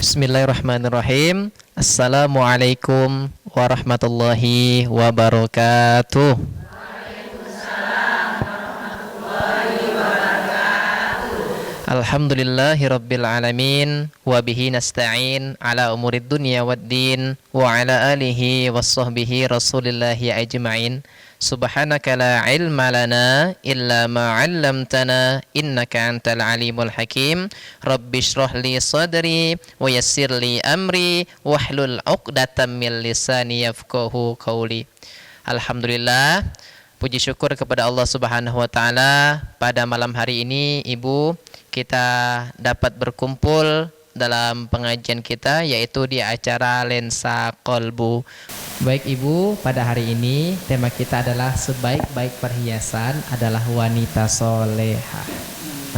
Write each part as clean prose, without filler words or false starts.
Bismillahirrahmanirrahim. Assalamualaikum warahmatullahi wabarakatuh. Alhamdulillahirabbil alamin wa bihi nasta'in ala umurid dunya waddin wa ala alihi wassahbihi rasulillahi ajma'in. Subhanaka la ilma lana illa ma 'allamtana innaka antal alimul hakim. Rabbi shrah li sadri wa yassir li amri wahlul 'uqdatam min lisani yafqahu qawli. Alhamdulillah, puji syukur kepada Allah Subhanahu wa taala, pada malam hari ini Ibu kita dapat berkumpul dalam pengajian kita, yaitu di acara Lensa Kolbu. Baik Ibu, pada hari ini tema kita adalah sebaik-baik perhiasan adalah wanita soleha.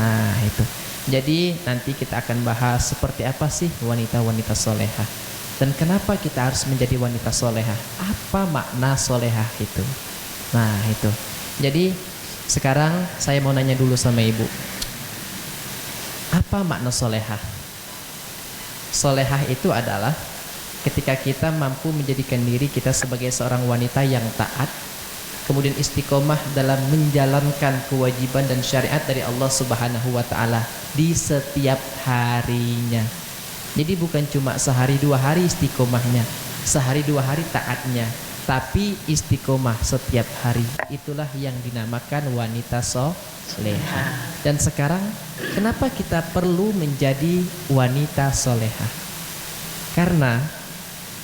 Nah itu, jadi nanti kita akan bahas seperti apa sih wanita-wanita soleha, dan kenapa kita harus menjadi wanita soleha, apa makna soleha itu. Nah itu, jadi sekarang saya mau nanya dulu sama Ibu, apa makna solehah? Solehah itu adalah ketika kita mampu menjadikan diri kita sebagai seorang wanita yang taat, kemudian istiqomah dalam menjalankan kewajiban dan syariat dari Allah Subhanahu wa taala di setiap harinya. Jadi bukan cuma sehari dua hari istiqomahnya, sehari dua hari taatnya, tapi istiqomah setiap hari. Itulah yang dinamakan wanita soleha. Dan sekarang kenapa kita perlu menjadi wanita soleha? Karena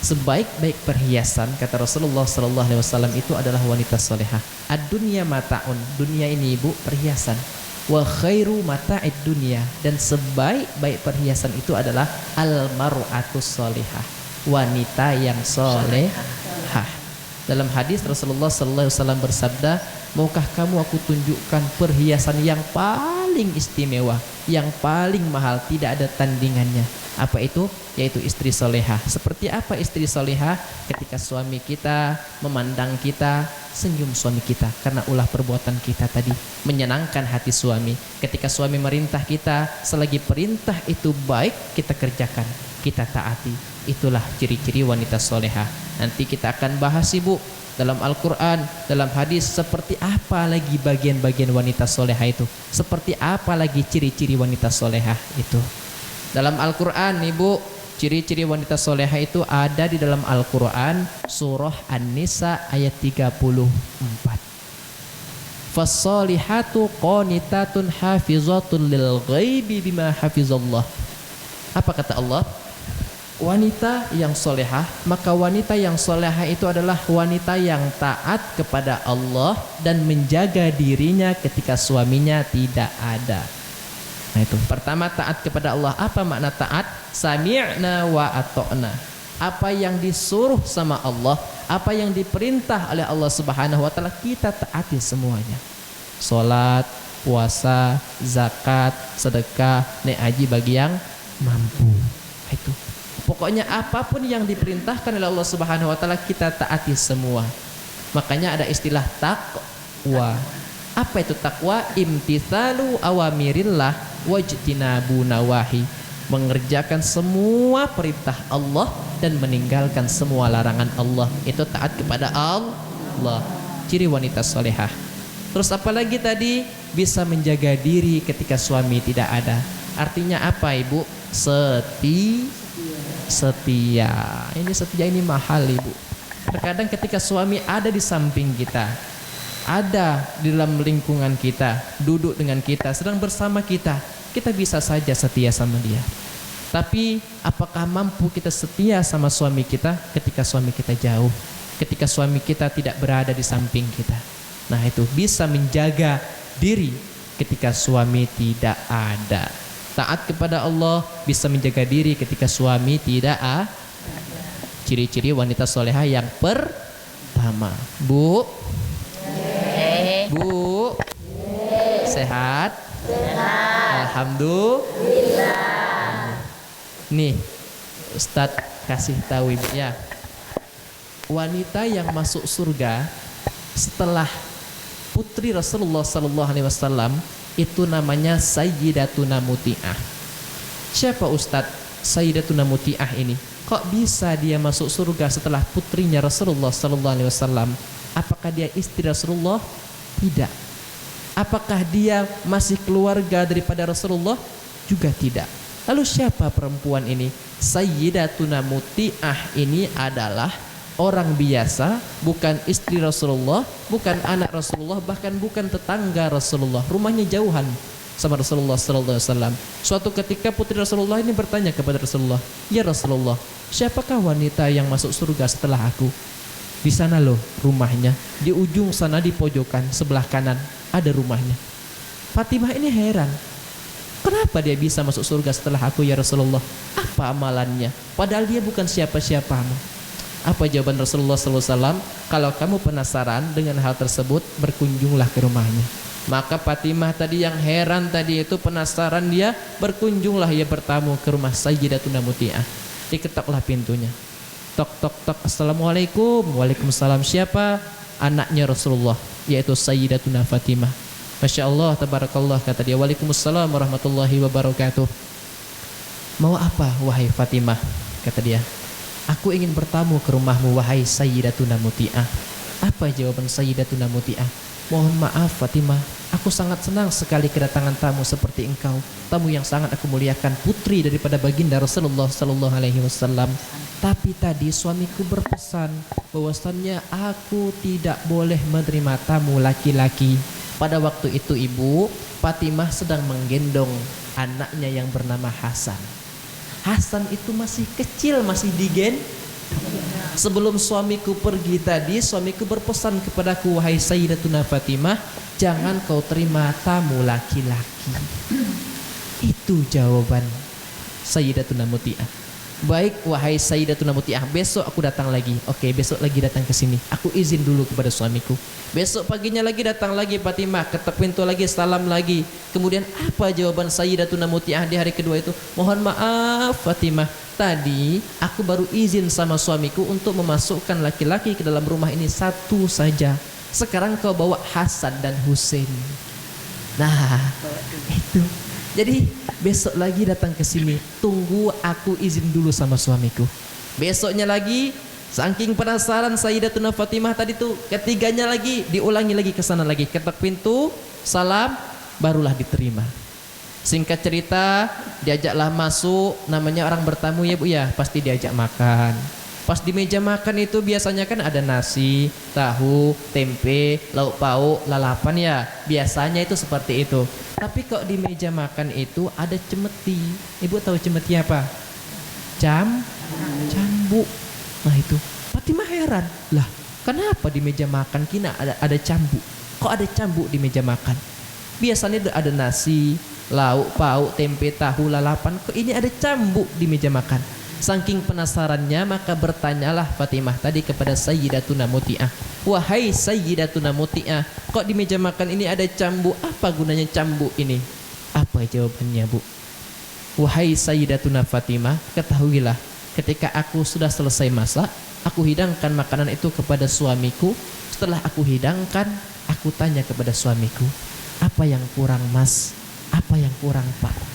sebaik-baik perhiasan, kata Rasulullah SAW, itu adalah wanita soleha. Ad-dunya mata'un, dunia ini Ibu perhiasan. Wa khairu mata'id dunya, dan sebaik-baik perhiasan itu adalah al-mar'atus solehah, wanita yang solehah. Dalam hadis Rasulullah SAW bersabda, maukah kamu aku tunjukkan perhiasan yang paling istimewa, yang paling mahal, tidak ada tandingannya. Apa itu? Yaitu istri soleha. Seperti apa istri soleha? Ketika suami kita memandang kita, senyum suami kita, karena ulah perbuatan kita tadi menyenangkan hati suami. Ketika suami merintah kita, selagi perintah itu baik, kita kerjakan, kita taati. Itulah ciri-ciri wanita soleha. Nanti kita akan bahas Ibu dalam Al-Quran, dalam hadis, seperti apa lagi bagian-bagian wanita soleha itu, seperti apa lagi ciri-ciri wanita soleha itu. Dalam Al-Quran Ibu, ciri-ciri wanita soleha itu ada di dalam Al-Quran, surah An-Nisa ayat 34. Fassolihatu qanitatun hafizatun lil ghaibi bima hafizallah. Apa kata Allah? Wanita yang solehah, maka wanita yang solehah itu adalah wanita yang taat kepada Allah dan menjaga dirinya ketika suaminya tidak ada. Nah itu, pertama taat kepada Allah. Apa makna taat? Sami'na wa ata'na. Apa yang disuruh sama Allah, apa yang diperintah oleh Allah Subhanahu wa taala, kita taati semuanya. Salat, puasa, zakat, sedekah, naik haji bagi yang mampu. Itu. Pokoknya apapun yang diperintahkan oleh Allah Subhanahu wa taala kita taati semua. Makanya ada istilah takwa. Apa itu takwa? Imtithalu awamirillah wajtinabu nawahi. Mengerjakan semua perintah Allah dan meninggalkan semua larangan Allah. Itu taat kepada Allah. Ciri wanita solehah. Terus apalagi tadi? Bisa menjaga diri ketika suami tidak ada. Artinya apa Ibu? Setia. Ini setia ini mahal Ibu. Terkadang ketika suami ada di samping kita, ada di dalam lingkungan kita, duduk dengan kita, sedang bersama kita, kita bisa saja setia sama dia. Tapi apakah mampu kita setia sama suami kita ketika suami kita jauh, ketika suami kita tidak berada di samping kita? Nah itu, bisa menjaga diri ketika suami tidak ada. Taat kepada Allah, bisa menjaga diri ketika suami tidak ada. Ciri-ciri wanita soleha yang pertama. Bu, Bu, sehat? Alhamdulillah. Nih, Ustadz kasih tahu Ibu ya, wanita yang masuk surga setelah putri Rasulullah SAW itu namanya Sayyidatuna Muti'ah. Siapa Ustadz? Sayyidatuna Muti'ah ini, kok bisa dia masuk surga setelah putrinya Rasulullah sallallahu alaihi wasallam? Apakah dia istri Rasulullah? Tidak. Apakah dia masih keluarga daripada Rasulullah? Juga tidak. Lalu siapa perempuan ini? Sayyidatuna Muti'ah ini adalah orang biasa, bukan istri Rasulullah, bukan anak Rasulullah, bahkan bukan tetangga Rasulullah. Rumahnya jauhan sama Rasulullah sallallahu alaihi wasallam. Suatu ketika putri Rasulullah ini bertanya kepada Rasulullah, "Ya Rasulullah, siapakah wanita yang masuk surga setelah aku?" Di sana loh rumahnya, di ujung sana di pojokan sebelah kanan ada rumahnya. Fatimah ini heran, kenapa dia bisa masuk surga setelah aku ya Rasulullah? Apa amalannya? Padahal dia bukan siapa-siapamu. Apa jawaban Rasulullah SAW? Kalau kamu penasaran dengan hal tersebut, berkunjunglah ke rumahnya. Maka Fatimah tadi yang heran tadi itu penasaran, dia berkunjunglah, ia bertamu ke rumah Sayyidatuna Muti'ah. Diketuklah pintunya. Tok tok tok, assalamualaikum. Waalaikumsalam. Siapa? Anaknya Rasulullah, yaitu Sayyidatuna Fatimah. Masya Allah, tabarakallah, kata dia. Waalaikumsalam warahmatullahi wabarakatuh. Mau apa wahai Fatimah? Kata dia. Aku ingin bertamu ke rumahmu wahai Sayyidatuna Muti'ah. Apa jawaban Sayyidatuna Muti'ah? Mohon maaf Fatimah, aku sangat senang sekali kedatangan tamu seperti engkau, tamu yang sangat aku muliakan, putri daripada baginda Rasulullah sallallahu alaihi wasallam. Tapi tadi suamiku berpesan bahwasannya aku tidak boleh menerima tamu laki-laki. Pada waktu itu ibu, Fatimah sedang menggendong anaknya yang bernama Hasan. Hasan itu masih kecil, masih digendong. Sebelum suamiku pergi tadi, suamiku berpesan kepadaku, wahai Sayyidatuna Fatimah, jangan kau terima tamu laki-laki. Itu jawaban Sayyidatuna Muti'ah. Baik wahai Sayyidatuna Muti'ah, besok aku datang lagi. Oke, besok lagi datang ke sini. Aku izin dulu kepada suamiku. Besok paginya lagi datang lagi Fatimah, ketuk pintu lagi, salam lagi. Kemudian apa jawaban Sayyidatuna Muti'ah di hari kedua itu? Mohon maaf Fatimah, tadi aku baru izin sama suamiku untuk memasukkan laki-laki ke dalam rumah ini satu saja. Sekarang kau bawa Hasan dan Husain. Nah, itu. Jadi besok lagi datang ke sini, tunggu aku izin dulu sama suamiku. Besoknya lagi, saking penasaran Sayyidatuna Fatimah tadi tuh, ketiganya lagi diulangi lagi ke sana lagi, ketok pintu, salam, barulah diterima. Singkat cerita, diajaklah masuk, namanya orang bertamu ya Bu ya, pasti diajak makan. Pas di meja makan itu biasanya kan ada nasi, tahu, tempe, lauk pauk, lalapan ya. Biasanya itu seperti itu. Tapi kok di meja makan itu ada cemeti. Ibu tahu cemeti apa? Cambuk. Nah itu Fatimah heran, lah kenapa di meja makan kina ada cambuk? Kok ada cambuk di meja makan? Biasanya ada nasi, lauk pauk, tempe, tahu, lalapan. Kok ini ada cambuk di meja makan? Saking penasarannya, maka bertanyalah Fatimah tadi kepada Sayyidatuna Muti'ah, wahai Sayyidatuna Muti'ah, kok di meja makan ini ada cambuk? Apa gunanya cambuk ini? Apa jawabannya Bu? Wahai Sayyidatuna Fatimah, ketahuilah, ketika aku sudah selesai masak, aku hidangkan makanan itu kepada suamiku. Setelah aku hidangkan, aku tanya kepada suamiku, apa yang kurang Mas? Apa yang kurang Pak?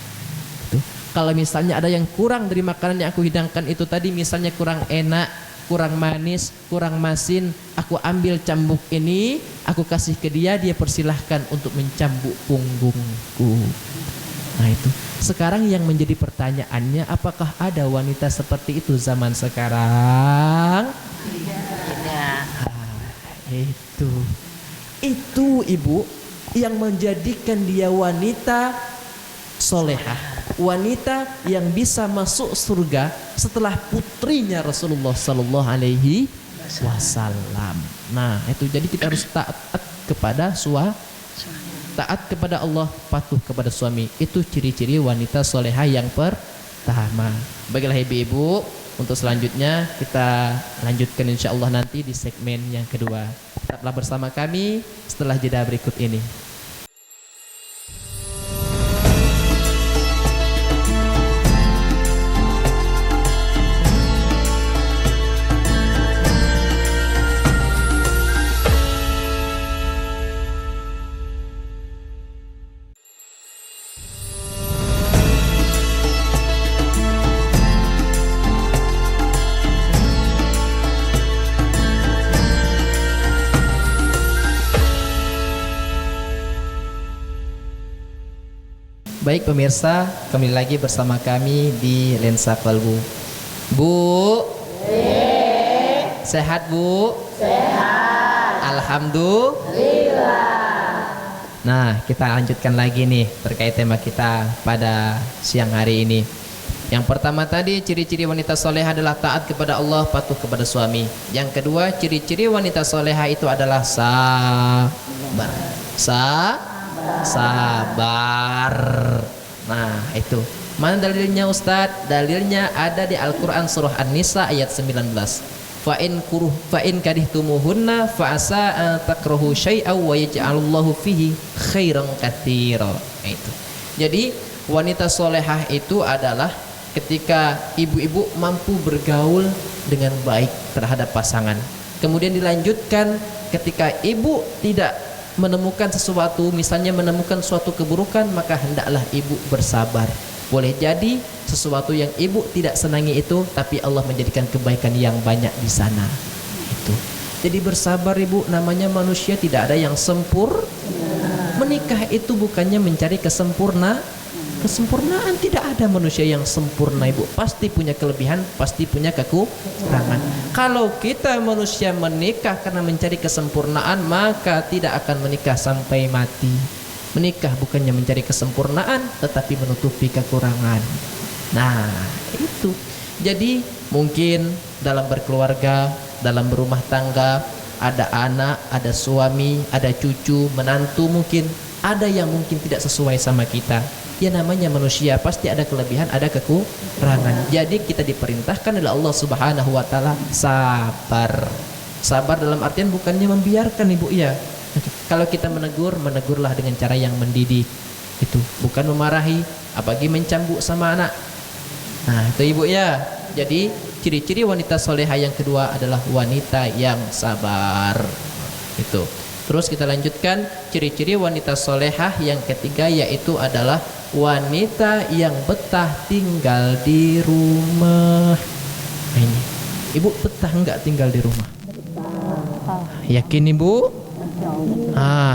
Kalau misalnya ada yang kurang dari makanan yang aku hidangkan itu tadi, misalnya kurang enak, kurang manis, kurang masin, aku ambil cambuk ini, aku kasih ke dia, dia persilahkan untuk mencambuk punggungku. Nah itu. Sekarang yang menjadi pertanyaannya, apakah ada wanita seperti itu zaman sekarang? Tidak. Itu ibu yang menjadikan dia wanita solehah, wanita yang bisa masuk surga setelah putrinya Rasulullah sallallahu alaihi wasallam. Nah, itu jadi kita harus taat kepada taat kepada Allah, patuh kepada suami. Itu ciri-ciri wanita solehah yang pertama. Baiklah ibu-ibu, untuk selanjutnya kita lanjutkan insyaallah nanti di segmen yang kedua. Tetaplah bersama kami setelah jeda berikut ini. Baik pemirsa, kembali lagi bersama kami di Lensa Kalbu. Bu, sehat Bu? Sehat. Alhamdulillah. Nah, kita lanjutkan lagi nih terkait tema kita pada siang hari ini. Yang pertama tadi, ciri-ciri wanita solehah adalah taat kepada Allah, patuh kepada suami. Yang kedua, ciri-ciri wanita solehah itu adalah sabar. Sabar. Nah, itu. Mana dalilnya Ustadz? Dalilnya ada di Al-Quran surah An-Nisa ayat 19. Fa'in karihtumuhunna fa'asa an takrahu syai'aw wa yaj'alullahu fihi khairan katsira. Itu. Jadi, wanita solehah itu adalah ketika ibu-ibu mampu bergaul dengan baik terhadap pasangan. Kemudian dilanjutkan ketika ibu tidak menemukan sesuatu, misalnya menemukan suatu keburukan, maka hendaklah ibu bersabar. Boleh jadi sesuatu yang ibu tidak senangi itu, tapi Allah menjadikan kebaikan yang banyak di sana. Itu. Jadi bersabar ibu, namanya manusia tidak ada yang sempurna. Menikah itu bukannya mencari kesempurnaan, tidak ada manusia yang sempurna ibu. Pasti punya kelebihan, pasti punya kekurangan. Kalau kita manusia menikah karena mencari kesempurnaan, maka tidak akan menikah sampai mati. Menikah bukannya mencari kesempurnaan, tetapi menutupi kekurangan. Nah, itu. Jadi mungkin dalam berkeluarga, dalam berumah tangga, ada anak, ada suami, ada cucu, menantu, mungkin ada yang mungkin tidak sesuai sama kita. Ya namanya manusia, pasti ada kelebihan, ada kekurangan. Jadi kita diperintahkan oleh Allah Subhanahu wa taala sabar. Sabar dalam artian bukannya membiarkan ibu ya. Kalau kita menegur, menegurlah dengan cara yang mendidik. Itu bukan memarahi, apalagi mencambuk sama anak. Nah, itu ibu ya. Jadi ciri-ciri wanita solehah yang kedua adalah wanita yang sabar. Itu. Terus kita lanjutkan ciri-ciri wanita solehah yang ketiga, yaitu adalah wanita yang betah tinggal di rumah. Nah, ini ibu betah enggak tinggal di rumah? Yakin ibu?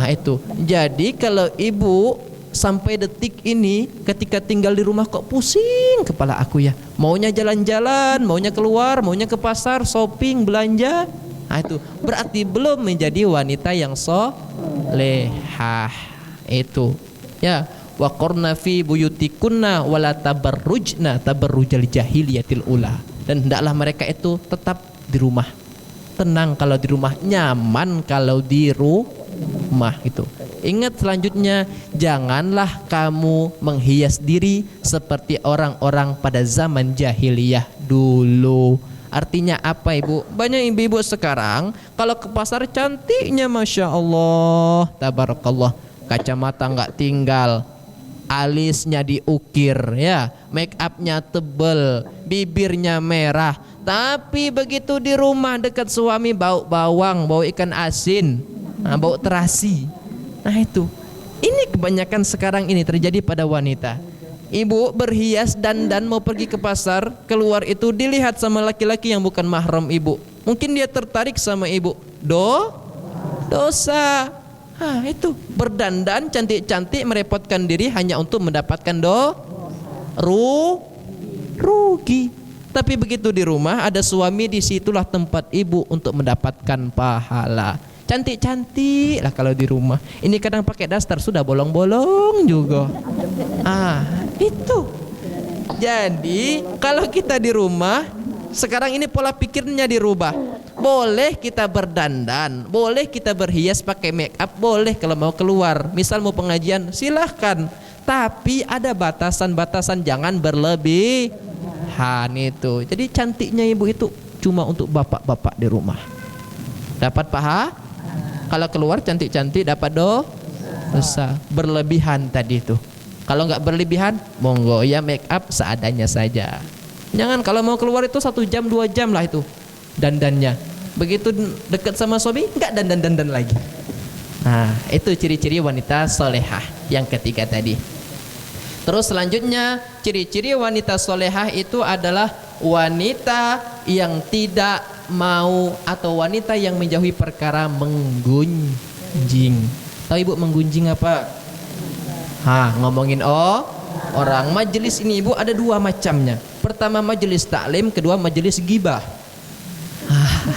Itu. Jadi kalau ibu sampai detik ini ketika tinggal di rumah kok pusing kepala aku ya, maunya jalan-jalan, maunya keluar, maunya ke pasar, shopping, belanja. Nah, itu berarti belum menjadi wanita yang solehah. Itu ya, wa qurna fi buyutikunna wala tabarrujna tabarrujal jahiliyatil ula. Dan hendaklah mereka itu tetap di rumah. Tenang kalau di rumah, nyaman kalau di rumah. Itu. Ingat selanjutnya, janganlah kamu menghias diri seperti orang-orang pada zaman jahiliyah dulu. Artinya apa ibu? Banyak ibu-ibu sekarang kalau ke pasar cantiknya Masya Allah, tabarakallah, kacamata nggak tinggal, alisnya diukir ya, make upnya tebel, bibirnya merah. Tapi begitu di rumah dekat suami bau bawang, bau ikan asin, bau terasi. Nah itu, ini kebanyakan sekarang ini terjadi pada wanita. Ibu berhias dandan mau pergi ke pasar, keluar itu dilihat sama laki-laki yang bukan mahram ibu. Mungkin dia tertarik sama ibu. Dosa. Itu berdandan cantik-cantik merepotkan diri hanya untuk mendapatkan rugi. Tapi begitu di rumah ada suami, disitulah tempat ibu untuk mendapatkan pahala. Cantik-cantik lah kalau di rumah. Ini kadang pakai daster sudah bolong-bolong juga. Itu. Jadi kalau kita di rumah sekarang ini pola pikirnya dirubah. Boleh kita berdandan, boleh kita berhias pakai make up, boleh kalau mau keluar. Misal mau pengajian, silahkan. Tapi ada batasan-batasan, jangan berlebihan itu. Jadi cantiknya ibu itu cuma untuk bapak-bapak di rumah. Dapat paha? Kalau keluar cantik-cantik dapat dosa. Berlebihan tadi itu. Kalau nggak berlebihan, monggo ya make up seadanya saja. Jangan kalau mau keluar itu 1 jam 2 jam lah itu dandannya. Begitu dekat sama suami nggak dandan lagi. Nah itu ciri-ciri wanita solehah yang ketiga tadi. Terus selanjutnya ciri-ciri wanita solehah itu adalah wanita yang tidak mau atau wanita yang menjauhi perkara menggunjing. Tahu ibu menggunjing apa? Ngomongin orang. Majelis ini ibu ada dua macamnya. Pertama majelis taklim, kedua majelis gibah.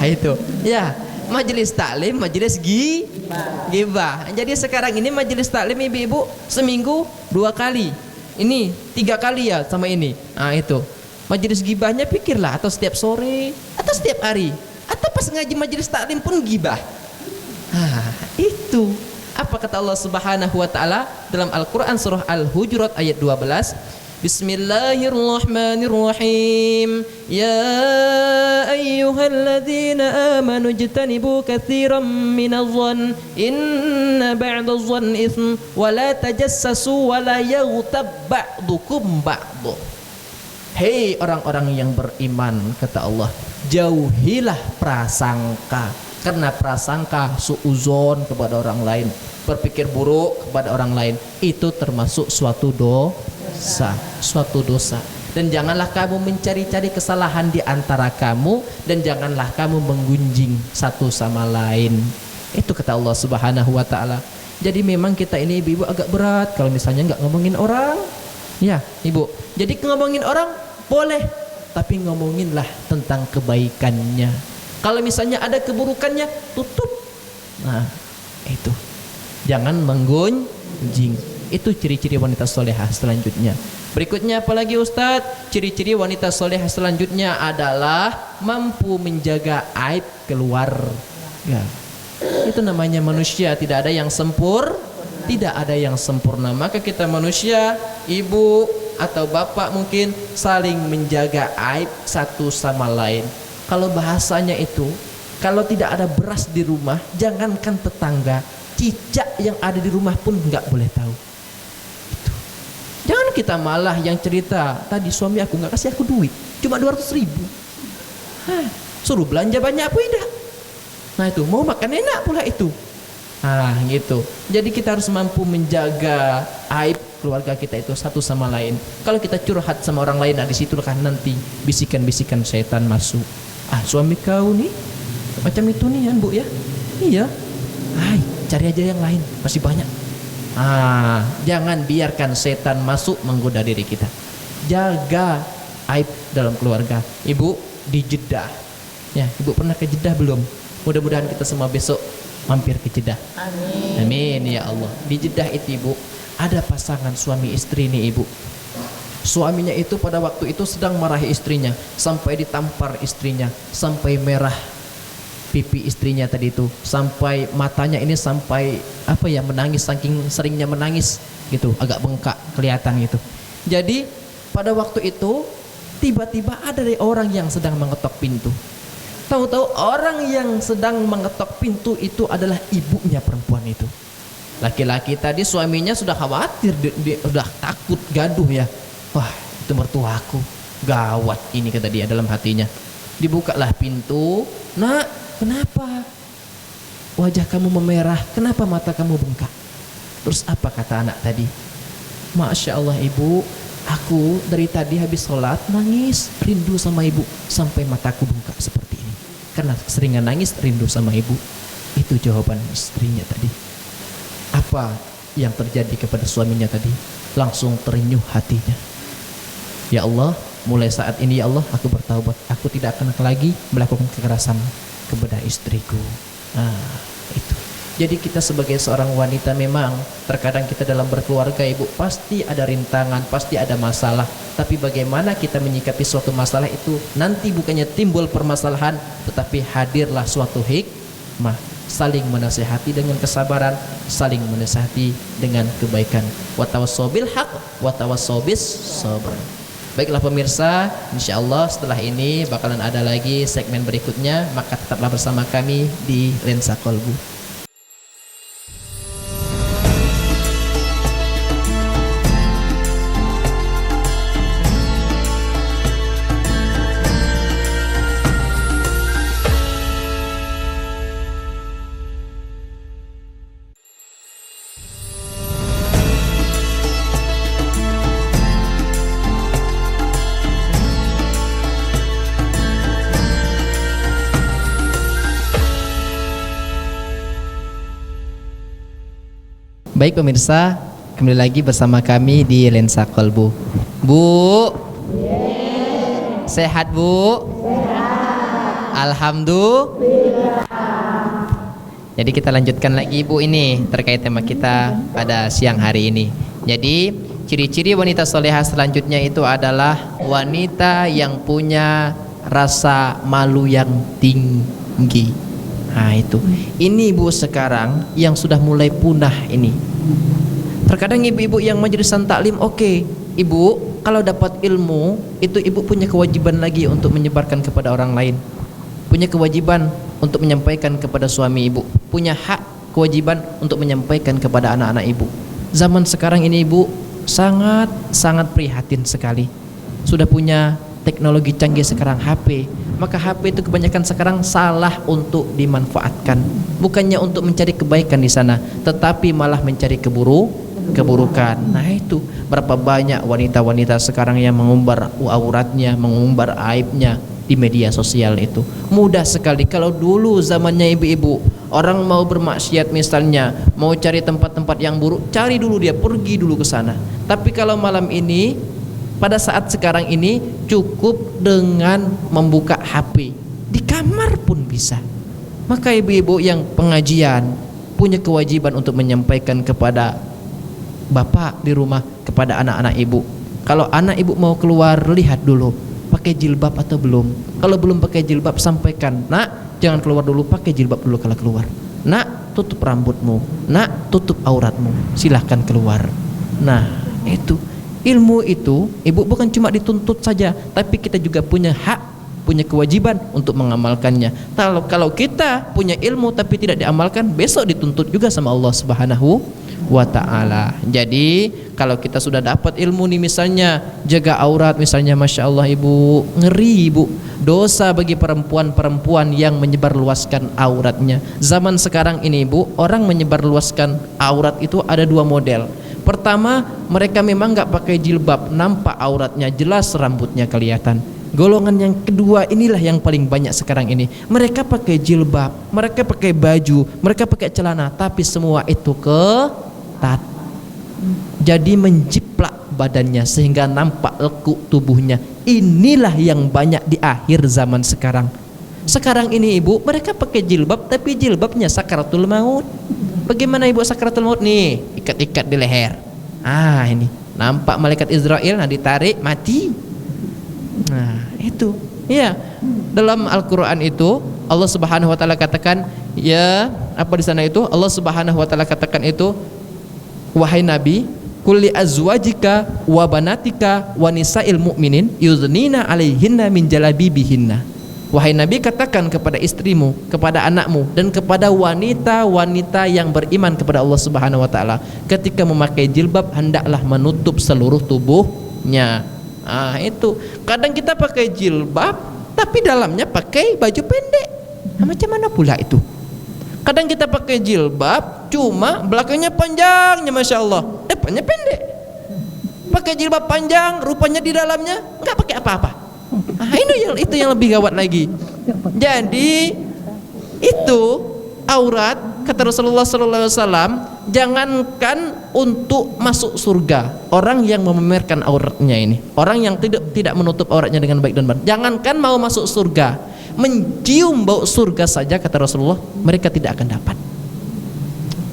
Itu ya, majelis taklim, majelis gibah. Jadi sekarang ini majelis taklim ibu-ibu seminggu 2 kali, ini 3 kali ya sama ini. Itu majelis gibahnya pikirlah, atau setiap sore atau setiap hari, atau pas ngaji majelis taklim pun gibah. Itu apa kata Allah Subhanahu wa taala dalam Al-Qur'an surah Al-Hujurat ayat 12? Bismillahirrahmanirrahim. Ya ayyuhalladzina amanu ijtanibu katsiran minadh-dhann inna ba'dadh-dhann itsm wa la tajassasu wa la yaghtab ba'dukum ba'd. Hei orang-orang yang beriman, kata Allah, jauhilah prasangka, karena prasangka suuzon kepada orang lain, berpikir buruk kepada orang lain, itu termasuk suatu dosa. Dan janganlah kamu mencari-cari kesalahan di antara kamu, dan janganlah kamu menggunjing satu sama lain. Itu kata Allah Subhanahu wa taala. Jadi memang kita ini ibu-ibu agak berat kalau misalnya nggak ngomongin orang. Ya, Ibu. Jadi ngomongin orang boleh, tapi ngomonginlah tentang kebaikannya. Kalau misalnya ada keburukannya, tutup. Itu. Jangan menggunjing. Itu ciri-ciri wanita solehah selanjutnya. Berikutnya apalagi Ustadz? Ciri-ciri wanita solehah selanjutnya adalah mampu menjaga aib keluarga. Itu namanya manusia, tidak ada yang sempurna. Maka kita manusia, ibu atau bapak mungkin saling menjaga aib satu sama lain. Kalau bahasanya itu, kalau tidak ada beras di rumah, jangankan tetangga, cicak yang ada di rumah pun nggak boleh tahu. Itu. Jangan kita malah yang cerita, tadi suami aku nggak kasih aku duit, cuma 200.000. Suruh belanja banyak apa tidak? Itu mau makan enak pula itu. Gitu. Jadi kita harus mampu menjaga aib keluarga kita itu satu sama lain. Kalau kita curhat sama orang lain, di situ kan nanti bisikan-bisikan setan masuk. Suami kau nih macam itu nih Bu ya. Iya. Cari aja yang lain, masih banyak. Jangan biarkan setan masuk menggoda diri kita. Jaga aib dalam keluarga. Ibu di Jeddah. Ya, Ibu pernah ke Jeddah belum? Mudah-mudahan kita semua besok mampir ke Jeddah. Amin ya Allah. Di Jeddah itu Ibu, ada pasangan suami istri nih Ibu. Suaminya itu pada waktu itu sedang marahi istrinya, sampai ditampar istrinya, sampai merah pipi istrinya tadi itu, sampai matanya ini sampai menangis, saking seringnya menangis gitu, agak bengkak kelihatan gitu. Jadi pada waktu itu tiba-tiba ada orang yang sedang mengetok pintu. Tahu-tahu orang yang sedang mengetok pintu itu adalah ibunya perempuan itu. Laki-laki tadi suaminya sudah khawatir, sudah takut, gaduh ya. Wah, itu mertuaku, gawat ini kata dia dalam hatinya. Dibukalah pintu. Nak, kenapa wajah kamu memerah? Kenapa mata kamu bengkak? Terus apa kata anak tadi? Masya Allah Ibu, aku dari tadi habis sholat nangis, rindu sama Ibu, sampai mataku bengkak seperti ini. Karena seringan nangis, rindu sama Ibu. Itu jawaban istrinya tadi. Apa yang terjadi kepada suaminya tadi? Langsung terenyuh hatinya. Ya Allah, mulai saat ini ya Allah, aku bertaubat. Aku tidak akan lagi melakukan kekerasan kepada istriku. Itu. Jadi kita sebagai seorang wanita memang terkadang kita dalam berkeluarga Ibu pasti ada rintangan, pasti ada masalah. Tapi bagaimana kita menyikapi suatu masalah itu, nanti bukannya timbul permasalahan, tetapi hadirlah suatu hikmah. Saling menasihati dengan kesabaran, saling menasihati dengan kebaikan. Wa tawassaw bil haq wa tawassaw bis sabr. Baiklah pemirsa, insyaallah setelah ini bakalan ada lagi segmen berikutnya, maka tetaplah bersama kami di Lensa Kolbu. Baik pemirsa, Kembali lagi bersama kami di Lensa Kolbu. Bu, sehat Bu? Sehat. Alhamdulillah. Jadi kita lanjutkan lagi Bu ini terkait tema kita pada siang hari ini. Jadi ciri-ciri wanita solehah selanjutnya itu adalah wanita yang punya rasa malu yang tinggi. Nah itu, ini ibu sekarang yang sudah mulai punah ini. Terkadang ibu-ibu yang majelisan taklim, oke, ibu kalau dapat ilmu itu ibu punya kewajiban lagi untuk menyebarkan kepada orang lain, punya kewajiban untuk menyampaikan kepada suami ibu, punya hak kewajiban untuk menyampaikan kepada anak-anak ibu. Zaman sekarang ini ibu sangat prihatin sekali. Sudah punya teknologi canggih sekarang, HP. Maka HP itu kebanyakan sekarang salah untuk dimanfaatkan. Bukannya untuk mencari kebaikan di sana, tetapi malah mencari keburukan. Nah itu, berapa banyak wanita-wanita sekarang yang mengumbar auratnya, mengumbar aibnya di media sosial itu. Mudah sekali. Kalau dulu zamannya ibu-ibu, orang mau bermaksiat misalnya, mau cari tempat-tempat yang buruk, cari dulu dia, pergi dulu ke sana. Tapi kalau malam ini, pada saat sekarang ini cukup dengan membuka HP, di kamar pun bisa. Maka ibu-ibu yang pengajian punya kewajiban untuk menyampaikan kepada bapak di rumah, kepada anak-anak ibu. Kalau anak ibu mau keluar, lihat dulu pakai jilbab atau belum. Kalau belum pakai jilbab, sampaikan, nak jangan keluar dulu, pakai jilbab dulu kalau keluar. Nak tutup rambutmu, nak tutup auratmu, silahkan keluar. Nah itu, ilmu itu ibu bukan cuma dituntut saja, tapi kita juga punya hak, punya kewajiban untuk mengamalkannya. Kalau kita punya ilmu tapi tidak diamalkan, besok dituntut juga sama Allah Subhanahu wa ta'ala. Jadi kalau kita sudah dapat ilmu nih, misalnya jaga aurat misalnya, Masya Allah ibu, ngeri ibu, dosa bagi perempuan-perempuan yang menyebarluaskan auratnya. Zaman sekarang ini ibu, orang menyebarluaskan aurat itu ada dua model. Pertama, mereka memang nggak pakai jilbab, nampak auratnya, jelas rambutnya kelihatan. Golongan yang kedua inilah yang paling banyak sekarang ini. Mereka pakai jilbab, mereka pakai baju, mereka pakai celana, tapi semua itu ketat. Jadi menjiplak badannya sehingga nampak lekuk tubuhnya. Inilah yang banyak di akhir zaman sekarang. Sekarang ini ibu, mereka pakai jilbab tapi jilbabnya sakaratul maut. Bagaimana ibu sakaratul maut nih? Ikat-ikat di leher. Ah ini, nampak malaikat Israel, nah ditarik mati. Nah itu, ya. Dalam Al-Quran itu Allah Subhanahu Wa Taala katakan, ya apa di sana itu? Allah Subhanahu Wa Taala katakan itu, wahai Nabi, kulli azwajika wa banatika wa nisa'il mu'minin yuznina alaihinna min jalabibihinna. Wahai Nabi, katakan kepada istrimu, kepada anakmu, dan kepada wanita-wanita yang beriman kepada Allah Subhanahu wa ta'ala, ketika memakai jilbab hendaklah menutup seluruh tubuhnya. Ah itu, kadang kita pakai jilbab tapi dalamnya pakai baju pendek. Nah, macam mana pula itu? Kadang kita pakai jilbab cuma belakangnya panjangnya, Masya Allah, depannya pendek. Pakai jilbab panjang, rupanya di dalamnya nggak pakai apa-apa. Nah, itu yang lebih gawat lagi. Jadi itu aurat, kata Rasulullah SAW, jangankan untuk masuk surga orang yang memamerkan auratnya ini, orang yang tidak menutup auratnya dengan baik dan benar, jangankan mau masuk surga, mencium bau surga saja, kata Rasulullah, mereka tidak akan dapat.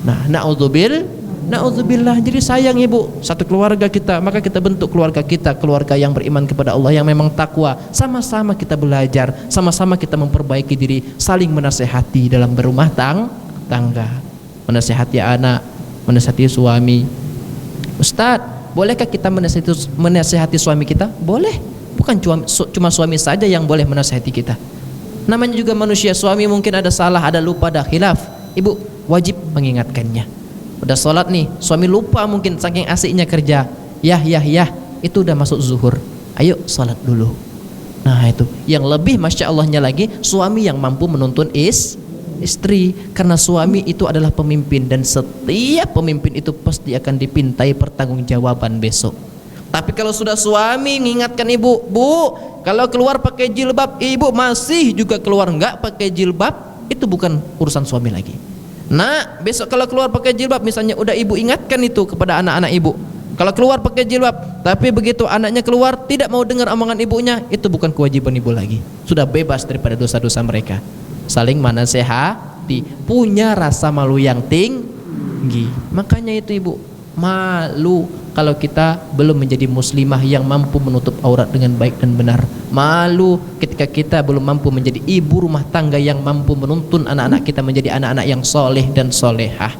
Nah, na'udzubillah. Jadi sayang ibu, satu keluarga kita, maka kita bentuk keluarga kita, keluarga yang beriman kepada Allah, yang memang takwa. Sama-sama kita belajar, sama-sama kita memperbaiki diri, saling menasehati dalam berumah tangga, menasehati anak, menasehati suami. Ustadz, bolehkah kita menasehati suami kita? Boleh. Bukan cuma suami saja yang boleh menasehati kita. Namanya juga manusia, suami mungkin ada salah, ada lupa, ada khilaf. Ibu wajib mengingatkannya. Udah sholat nih, suami lupa mungkin saking asiknya kerja. Yah, itu udah masuk zuhur. Ayo sholat dulu. Nah itu, yang lebih Masya Allahnya lagi, suami yang mampu menuntun istri. Karena suami itu adalah pemimpin, dan setiap pemimpin itu pasti akan dipintai pertanggungjawaban besok. Tapi kalau sudah suami mengingatkan ibu, bu, kalau keluar pakai jilbab, ibu masih juga keluar nggak pakai jilbab, itu bukan urusan suami lagi. Nak, besok kalau keluar pakai jilbab, misalnya udah ibu ingatkan itu kepada anak-anak ibu. Kalau keluar pakai jilbab, tapi begitu anaknya keluar tidak mau dengar omongan ibunya, itu bukan kewajiban ibu lagi. Sudah bebas daripada dosa-dosa mereka. Saling menasehati, punya rasa malu yang tinggi. Makanya itu ibu, malu kalau kita belum menjadi muslimah yang mampu menutup aurat dengan baik dan benar. Malu ketika kita belum mampu menjadi ibu rumah tangga yang mampu menuntun anak-anak kita menjadi anak-anak yang soleh dan solehah.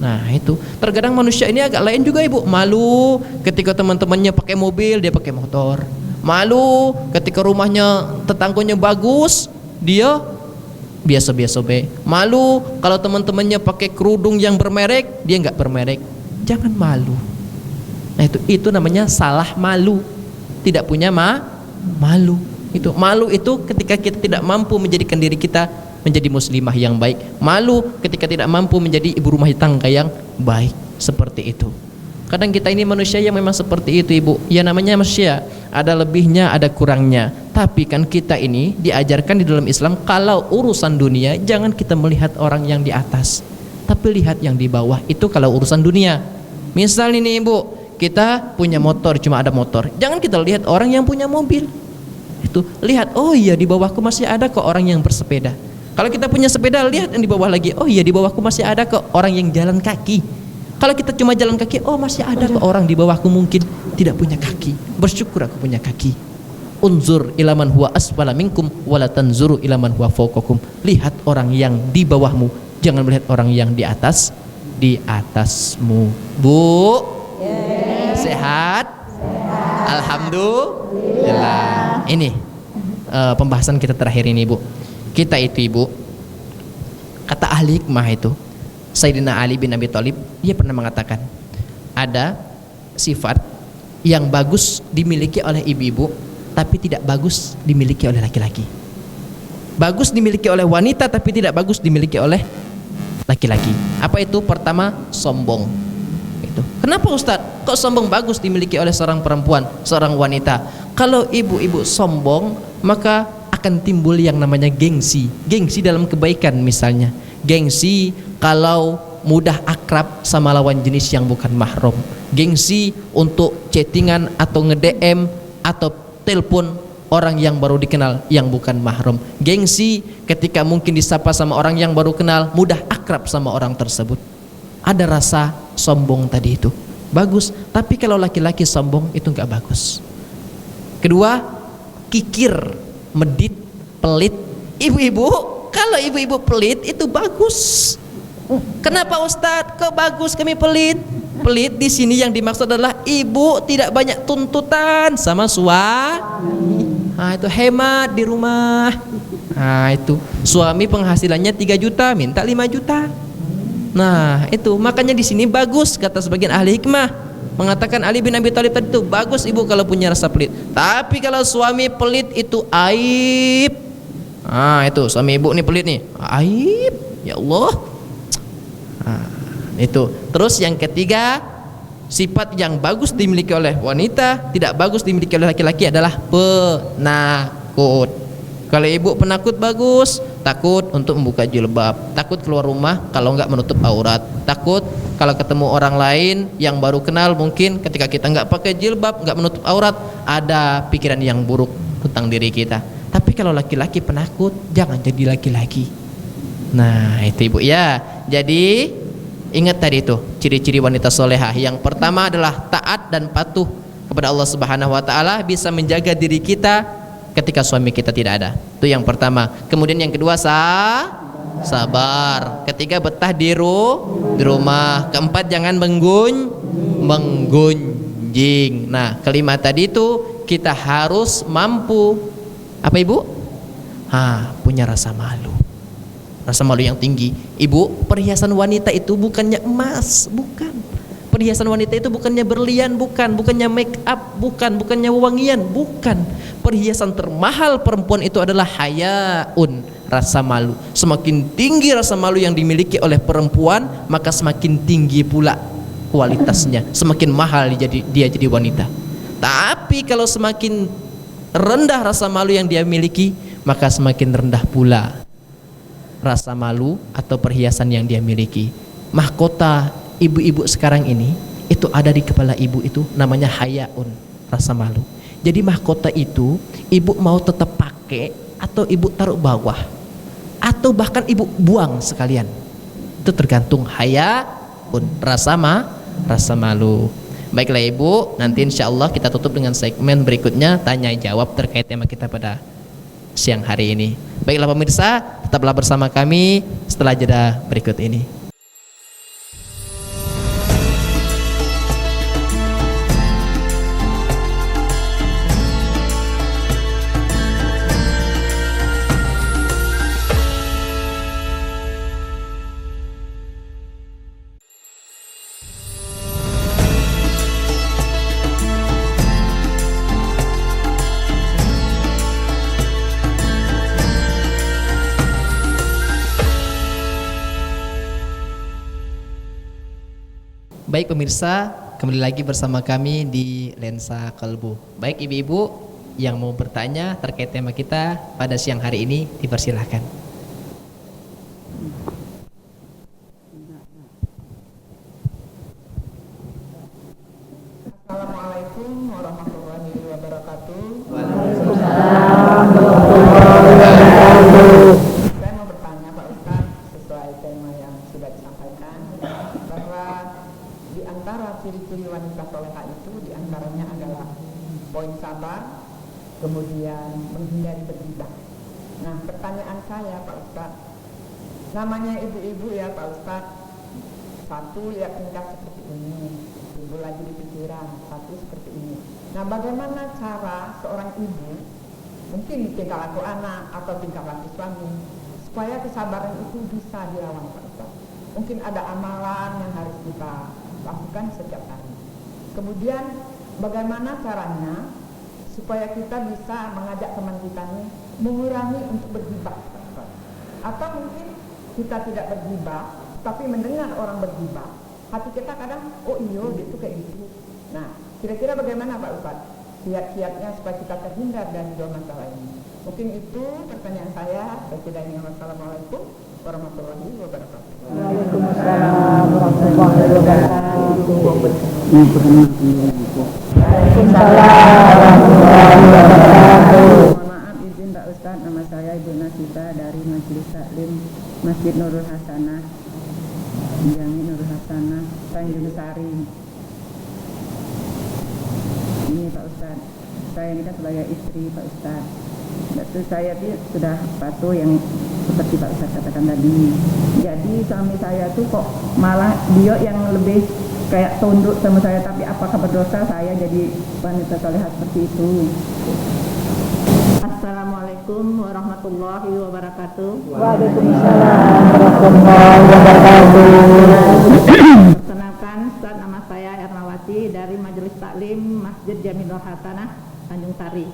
Nah itu, terkadang manusia ini agak lain juga ibu. Malu ketika teman-temannya pakai mobil, dia pakai motor. Malu ketika rumahnya tetangganya bagus, dia biasa-biasa be. Malu kalau teman-temannya pakai kerudung yang bermerek, dia nggak bermerek. Jangan malu. Nah itu namanya salah malu. Tidak punya malu. Itu malu itu ketika kita tidak mampu menjadikan diri kita menjadi muslimah yang baik. Malu ketika tidak mampu menjadi ibu rumah tangga yang baik. Seperti itu. Kadang kita ini manusia yang memang seperti itu ibu. Ya namanya manusia, ada lebihnya, ada kurangnya. Tapi kan kita ini diajarkan di dalam Islam, kalau urusan dunia jangan kita melihat orang yang di atas, tapi lihat yang di bawah. Itu kalau urusan dunia. Misal ini ibu, kita punya motor, cuma ada motor, jangan kita lihat orang yang punya mobil. Itu lihat, oh iya di bawahku masih ada kok orang yang bersepeda. Kalau kita punya sepeda, lihat yang di bawah lagi, oh iya di bawahku masih ada kok orang yang jalan kaki. Kalau kita cuma jalan kaki, oh masih ada kok orang di bawahku mungkin tidak punya kaki. Bersyukur aku punya kaki. Unzur ilaman huwa asfala minkum wala tanzuru ilaman huwa fawqakum. Lihat orang yang di bawahmu, jangan melihat orang yang di atasmu. Bu, sehat? Alhamdulillah. Ini pembahasan kita terakhir ini bu. Kita itu ibu, kata ahli hikmah itu, Sayyidina Ali bin Abi Thalib, dia pernah mengatakan ada sifat yang bagus dimiliki oleh ibu-ibu, tapi tidak bagus dimiliki oleh laki-laki. Bagus dimiliki oleh wanita, tapi tidak bagus dimiliki oleh laki-laki. Apa itu? Pertama, sombong. Itu. Kenapa Ustadz? Kok sombong bagus dimiliki oleh seorang perempuan, seorang wanita? Kalau ibu-ibu sombong, maka akan timbul yang namanya gengsi. Gengsi dalam kebaikan misalnya. Gengsi kalau mudah akrab sama lawan jenis yang bukan mahram. Gengsi untuk chattingan atau nge-DM atau telepon orang yang baru dikenal yang bukan mahram. Gengsi ketika mungkin disapa sama orang yang baru kenal, mudah akrab sama orang tersebut. Ada rasa sombong tadi itu. Bagus, tapi kalau laki-laki sombong itu enggak bagus. Kedua, kikir, medit, pelit. Ibu-ibu, kalau ibu-ibu pelit itu bagus. Kenapa Ustadz? Kok bagus kami pelit? Pelit di sini yang dimaksud adalah ibu tidak banyak tuntutan sama suami. Nah, itu hemat di rumah. Nah, itu suami penghasilannya 3 juta, minta 5 juta. Nah, itu makanya di sini bagus kata sebagian ahli hikmah. Mengatakan Ali bin Abi Thalib tadi itu bagus ibu kalau punya rasa pelit. Tapi kalau suami pelit itu aib. Ah itu suami ibu nih pelit nih, aib. Ya Allah. Nah, itu. Terus yang ketiga, sifat yang bagus dimiliki oleh wanita, tidak bagus dimiliki oleh laki-laki adalah penakut. Kalau ibu penakut bagus, takut untuk membuka jilbab, takut keluar rumah kalau enggak menutup aurat, takut kalau ketemu orang lain yang baru kenal mungkin ketika kita enggak pakai jilbab, enggak menutup aurat, ada pikiran yang buruk tentang diri kita. Tapi kalau laki-laki penakut, jangan jadi laki-laki. Nah itu ibu ya. Jadi ingat tadi itu ciri-ciri wanita solehah. Yang pertama adalah taat dan patuh kepada Allah Subhanahu Wa Taala, bisa menjaga diri kita ketika suami kita tidak ada. Itu yang pertama. Kemudian yang kedua sabar. Ketiga betah di rumah. Keempat jangan menggunjing. Nah kelima tadi itu kita harus mampu apa ibu? Punya rasa malu. Rasa malu yang tinggi. Ibu, perhiasan wanita itu bukannya emas, bukan. Perhiasan wanita itu bukannya berlian, bukannya make up, bukannya wewangian, bukan. Perhiasan termahal perempuan itu adalah hayaun, rasa malu. Semakin tinggi rasa malu yang dimiliki oleh perempuan, maka semakin tinggi pula kualitasnya, semakin mahal dia jadi wanita. Tapi kalau semakin rendah rasa malu yang dia miliki, maka semakin rendah pula rasa malu atau perhiasan yang dia miliki. Mahkota ibu-ibu sekarang ini itu ada di kepala ibu itu namanya hayaun, rasa malu. Jadi mahkota itu ibu mau tetap pakai atau ibu taruh bawah atau bahkan ibu buang sekalian. Itu tergantung hayaun, rasa malu. Baiklah ibu, nanti insya Allah kita tutup dengan segmen berikutnya tanya jawab terkait tema kita pada siang hari ini. Baiklah pemirsa, tetaplah bersama kami setelah jeda berikut ini. Baik pemirsa, kembali lagi bersama kami di Lensa Kalbu. Baik ibu-ibu yang mau bertanya terkait tema kita pada siang hari ini, dipersilahkan. Assalamualaikum warahmatullahi wabarakatuh. Waalaikumsalam warahmatullahi wabarakatuh. Saya mau bertanya Pak Ustadz sesuai tema yang sudah disampaikan, bahwa di antara ciri-ciri wanita solehah itu diantaranya adalah poin sabar, kemudian menghindari bergibah. Nah, pertanyaan saya Pak Ustadz, namanya ibu-ibu ya Pak Ustadz, satu lihat tingkah seperti ini, ibu lagi di pikiran, satu seperti ini. Nah, bagaimana cara seorang ibu, mungkin tingkah laku anak atau tingkah laku suami, supaya kesabaran itu bisa dilawan Pak Ustadz? Mungkin ada amalan yang harus kita lakukan setiap hari. Kemudian bagaimana caranya supaya kita bisa mengajak teman kita ini mengurangi untuk bergibah, atau mungkin kita tidak bergibah tapi mendengar orang bergibah, hati kita kadang oh iya gitu kayak gitu. Nah, kira-kira bagaimana Pak Ustadz kiat-kiatnya supaya kita terhindar dari dua masalah ini? Mungkin itu pertanyaan saya. Wassalamualaikum warahmatullahi wabarakatuh. Waalaikumsalam warahmatullahi wabarakatuh. Waalaikumsalam warahmatullahi wabarakatuh. Mohon maaf izin Pak Ustadz, nama saya Ibu Nasita dari Majelis Taklim Masjid Nurul Hasanah, Jami Nurul Hasanah, Tanjung Sari. Ini Pak Ustadz, saya ini kan sebagai istri Pak Ustadz. Itu saya sudah patuh yang seperti Pak Ustadz katakan tadi. Jadi suami saya tuh kok malah dia yang lebih kayak tunduk sama saya, tapi apakah berdosa saya jadi wanita solehah seperti itu? Assalamualaikum warahmatullahi wabarakatuh. Waalaikumsalam warahmatullahi wabarakatuh. Perkenalkan, Ustaz, nama saya Ernawati dari Majelis Taklim Masjid Jami Nurul Hasanah, Tanjung Sari.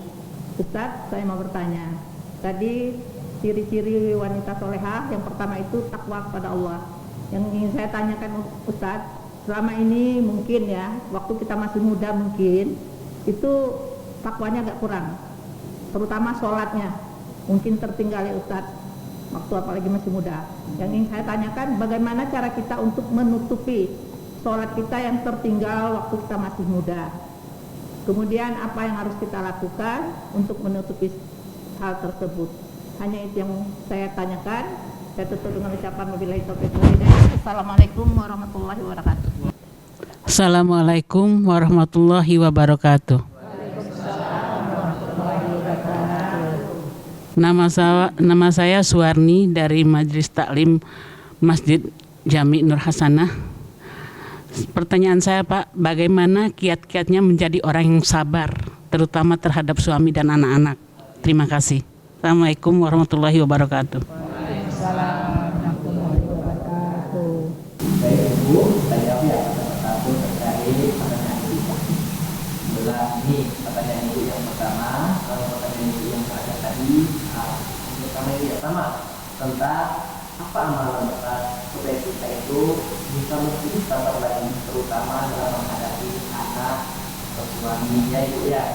Ustaz, saya mau bertanya. Tadi ciri-ciri wanita solehah yang pertama itu takwa kepada Allah. Yang ingin saya tanyakan Ustaz, selama ini mungkin ya, waktu kita masih muda mungkin itu takwanya agak kurang, terutama sholatnya mungkin tertinggal ya Ustaz, waktu apalagi masih muda. Yang ingin saya tanyakan, bagaimana cara kita untuk menutupi sholat kita yang tertinggal waktu kita masih muda? Kemudian apa yang harus kita lakukan untuk menutupi hal tersebut? Hanya itu yang saya tanyakan. Saya tutup dengan ucapan wabillahi taufiq wal hidayah. Assalamualaikum warahmatullahi wabarakatuh. Assalamualaikum warahmatullahi wabarakatuh. Nama saya Suwarni dari Majelis Taklim Masjid Jami Nur Hasanah. Pertanyaan saya Pak, bagaimana kiat-kiatnya menjadi orang yang sabar, terutama terhadap suami dan anak-anak? Terima kasih. Assalamualaikum warahmatullahi wabarakatuh. Baik ibu, saya jawab ya satu terkait pertanyaan ibu. Ini pertanyaan ibu yang pertama, kalau pertanyaan ibu yang terakhir tadi, pertama itu yang sama tentang apa amalan besar supaya kita itu bisa lebih sabar lagi, terutama dalam menghadapi anak atau suaminya ibu ya.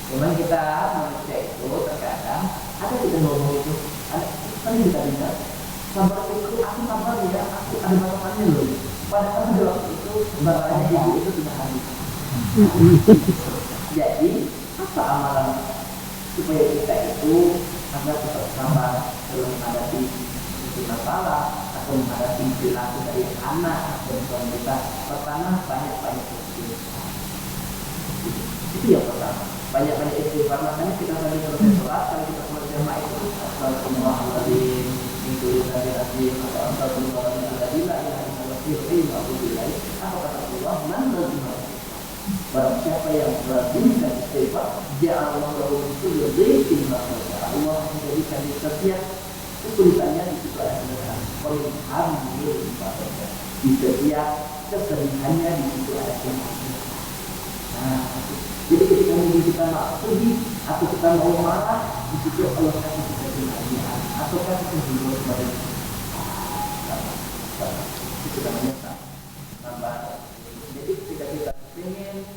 Memang kita manusia itu terkadang ada kita ngomong itu, ada kan kita bisa sabar itu aku sabar ya, aku ada batasannya loh. Padahal pada waktu itu bapaknya ibu itu sudah habis. Jadi apa amalan supaya kita itu agar tetap sabar dalam menghadapi masalah atau menghadapi perilaku dari anak atau suami kita? Pertama, banyak-banyak istighfar. Itu yang pertama, banyak-banyak istighfar. Makanya kita tadi kalau sholat, kalau kita sholat jamaah itu Astagfirullahaladzim, Astagfirullahaladzim, atau Astagfirullahaladzim, apa kata Allah? Man lazimah. Barang siapa yang melazimkan istighfar, ja'allahu lahu min kulli dhaiqin makhraja. Allah menjadikan di setiap kesulitannya di situ ada kemudahan. Alhamdulillah. Di setiap kesedihannya di situ ada kemudahan. Nah, jadi ketika mungkin kita sedih atau kita mau marah, di situ Allah kasih kita kebahagiaan atau kasih kehidupan kepada kita. Itu namanya sabar. Jadi ketika kita ingin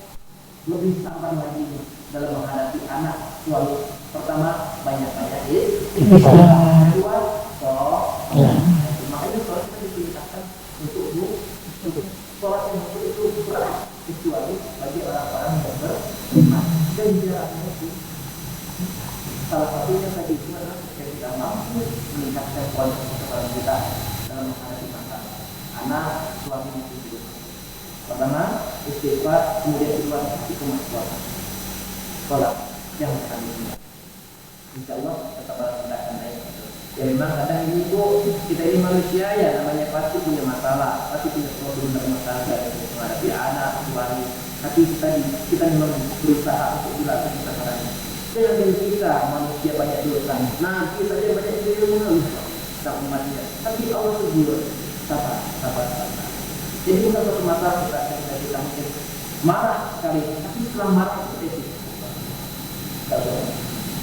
lebih sabar lagi dalam menghadapi anak suami, pertama banyak-banyak istighfar, kedua makanya sholat kita diperintahkan untuk sholat yang itu berat kecuali bagi orang-orang yang beriman. Dan jaraknya itu salah satunya tadi itu adalah ketika kita mampu meningkatkan kualitas kesabaran kita dalam menghadapi masalah anak suami itu. Pertama istighfar, kemudian kedua kemampuan sholat yang kami ingat. Insya Allah kesabaran kita akan naik. Ya memang kadang ini kita ini manusia ya, namanya pasti punya masalah, pasti punya problem dalam masalah dari menghadapi anak, suami. Tapi kita memang berusaha untuk dilatih kesabarannya. Jangan kita manusia banyak dosa. Nanti saja banyak ilmu tak umatnya. Tapi Allah tegur, sabar. Jadi bukan suatu masalah kita mungkin marah sekali, tapi setelah marah itu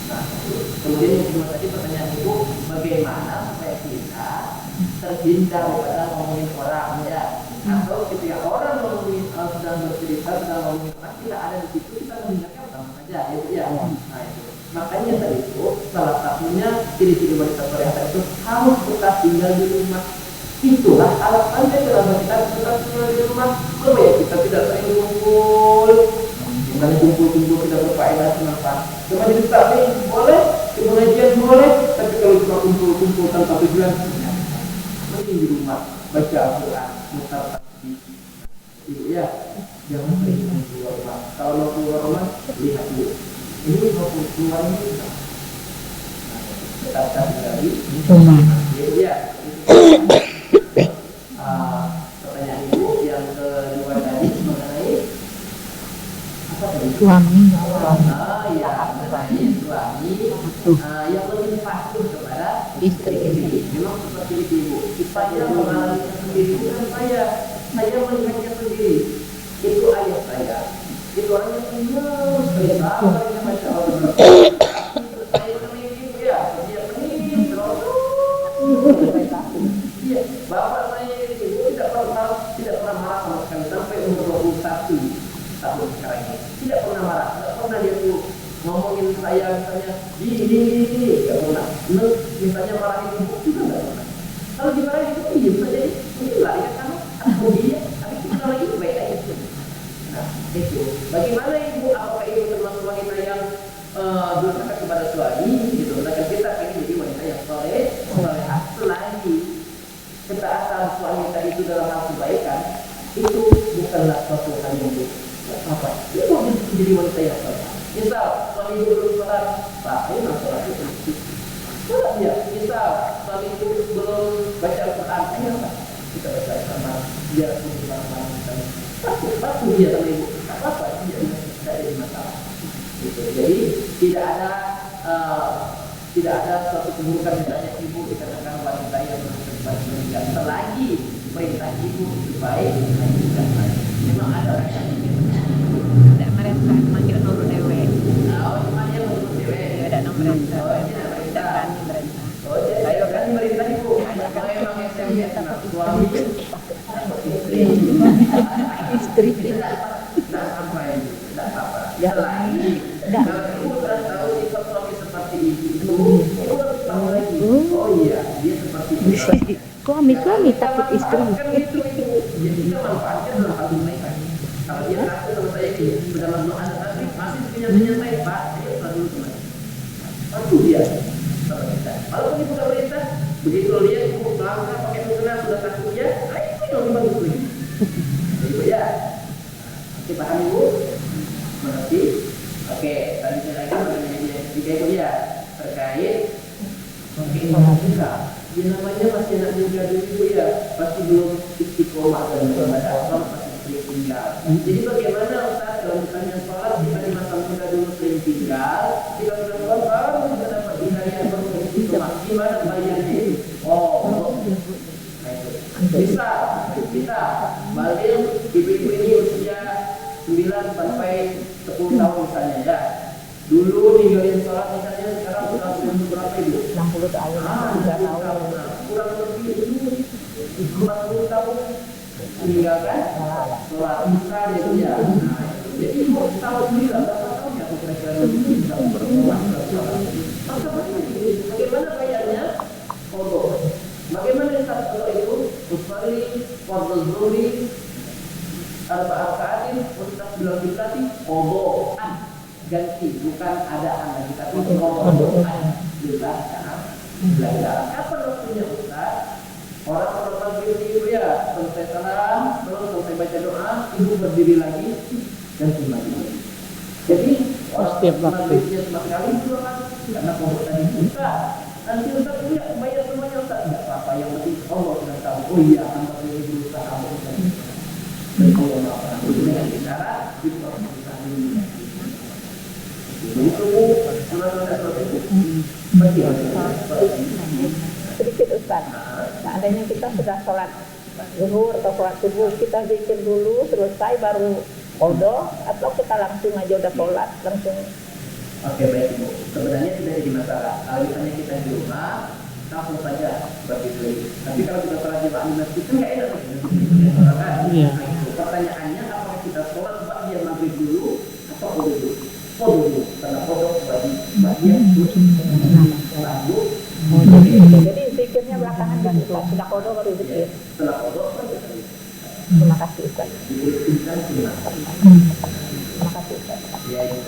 nah, kemudian yang kedua tadi pertanyaan ibu, bagaimana supaya kita terhindar pada ngomongin orang ya, atau ketika orang ngomongin sedang bercerita, sedang ngomongin orang, kita ada di situ, kita menghindarkan sama saja ya. Nah itu makanya tadi itu salah satunya ciri-ciri wanita solehah itu harus tetap tinggal di rumah. Itulah alasannya kenapa kita tetap tinggal di rumah, supaya kita tidak sering kumpul. Misalnya kumpul tidak berfaedah, kenapa? Cuma di taklim boleh, di pengajian boleh, tapi kalau cuma kumpul tanpa tujuan, mending di rumah baca Al-Quran, mutar tasbih. Ibu ya, jangan sering keluar rumah. Kalau mau keluar rumah, lihat dulu. Ini mau keluar ini, tetap tinggal di rumah. Ibu ya. Pertanyaan ibu yang kedua tadi mengenai apa tadi? Suami. Ya, mengenai suami yang lebih patuh kepada istri. Memang seperti itu ibu. Saya mengalami sendiri, bukan saya melihatnya sendiri. Itu ayah saya. Itu orang yang penuh sekali sabar yang masya Allah. Saya sendiri ibu ya, dia penuh terus. Iya, bapak saya itu tidak pernah marah sama sekali sampai umur 21 tahun sekarang ini. Tidak pernah marah, tidak pernah dia tuh ngomongin saya misalnya ini, tidak pernah. Misalnya marahin ibu juga tidak pernah. Kalau dimarahin itu iya saja, ini lari kan aku dia, tapi kita lagi baik aja. Nah itu, bagaimana ibu? Apakah ibu termasuk wanita yang durhaka kepada suami? Gitu, sedangkan kita ingin jadi wanita yang solehah selagi ketaatan suami tadi itu dalam hal kebaikan, itu bukanlah suatu hal yang buruk. Apa? Itu menjadi wanita yang solehah. Misal suami itu belum sholat, ayo sholat itu. Sholat dia. Misal suami itu belum baca Al-Quran, ayo kita baca Al-Quran. Biar aku bersama misalnya. Patuh dia sama ibu. Apa? Dia tidak ada masalah. Gitu. Jadi tidak ada suatu keburukan misalnya ibu dikatakan wanita yang berkebajikan selagi perintah ibu itu baik, lanjutkan baik. Memang ada orang yang Tidak mereka manggil Nurul Dewe. cuma dia menurut dewe. Ada nomor mereka. Tidak merintah. Ayo Kan merintah ibu. Kalau memang yang saya lihat suami Istri. tidak apa itu, tidak apa. Selagi kalau ibu sudah tahu sifat suami seperti itu harus tahu lagi. Oh iya, dia seperti itu. Suami takut istri. Kan itu ya kita manfaatkan dalam satu kebaikan. Kalau dia takut sama saya dalam doa nanti masih nyantai Pak, ayo Pak dulu teman. Bantu dia. Walaupun ibu tak perintah, begitu lihat ibu melangkah pakai mukena sudah takut ya, ayo itu yang lebih bagus lagi. Ibu ya, oke paham ibu? Mengerti? Oke, tadi saya lagi mengenai yang ketiga itu ya terkait kita. Dia namanya masih anak muda dulu ya, pasti belum istiqomah dalam ibadah Allah, masih sering tinggal. Jadi bagaimana Ustaz kalau misalnya sholat kita di masa muda dulu sering tinggal, kita sudah sholat baru kita dapat hidayah baru istiqomah. Gimana bayarnya? Oh, bisa. Balik ibu-ibu ini usia 9 sampai 10 tahun misalnya ya. Dulu ninggalin sholat misalnya, sekarang sudah berapa ibu? 60 tahun, 3 tahun. Kurang lebih 40 tahun meninggalkan sholat bisa gitu ya. Jadi mau tahu sendiri lah berapa tahun ya kira-kira bisa berpulang sholat. Bagaimana bayarnya? Kodok. Bagaimana kalau itu? Usfari, fardhu zuhri, arba'at rakaat, untuk bilang dilatih kodok. Ganti, bukan ada lagi tapi kodokan belajar. Kapan waktunya Ustaz? Orang maghrib itu ya selesai salam, terus selesai baca doa, ibu berdiri lagi dan kembali. Jadi setiap waktu maghribnya sama sekali dua kali karena kodok tadi Ustaz. Nanti Ustaz ya bayar semuanya Ustaz. Tidak apa-apa, yang penting Allah sudah tahu. Oh iya, hamba ini berusaha kamu Ustaz. Dan Allah maafkan. Dengan bicara itu harus berusaha dulu. Sedikit Ustaz, seandainya kita sudah sholat zuhur atau sholat subuh, kita zikir dulu, selesai baru qadha, atau kita langsung aja udah sholat langsung. Oke, baik Ibu. Sebenarnya tidak jadi masalah. Kalau misalnya kita di rumah, langsung saja berdiri. Tapi kalau kita sholat di masjid itu nggak enak. Iya. Pertanyaannya, apakah kita sholat ba'diyah maghrib dulu atau qadha dulu? Qadha dulu, karena qadha ba'diyah lalu. Jadi zikirnya belakangan kan Ustaz, sudah qadha baru zikir. Setelah qadha baru zikir. Terima kasih Ustaz. Terima kasih Ustaz. Ya, itu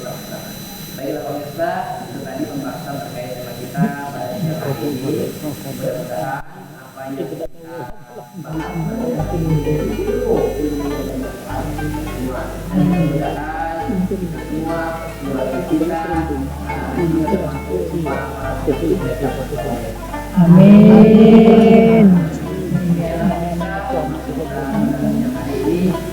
baiklah pemirsa, itu tadi pembahasan terkait tema kita pada siang hari ini. Mudah-mudahan apa yang kita bahas mudah-mudahan semua keluarga kita Amin.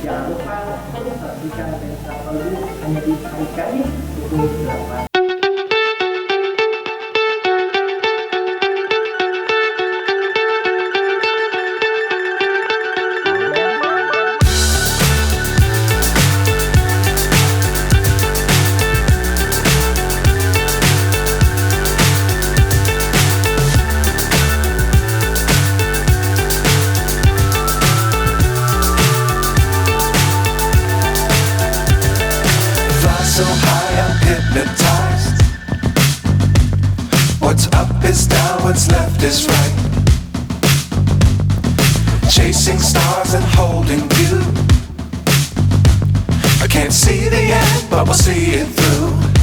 Jangan lupa terus saksikan Pensa Kalbu hanya di hari Kamis pukul 8. So high I'm hypnotized. What's up is down, what's left is right. Chasing stars and holding you. I can't see the end, but we'll see it through.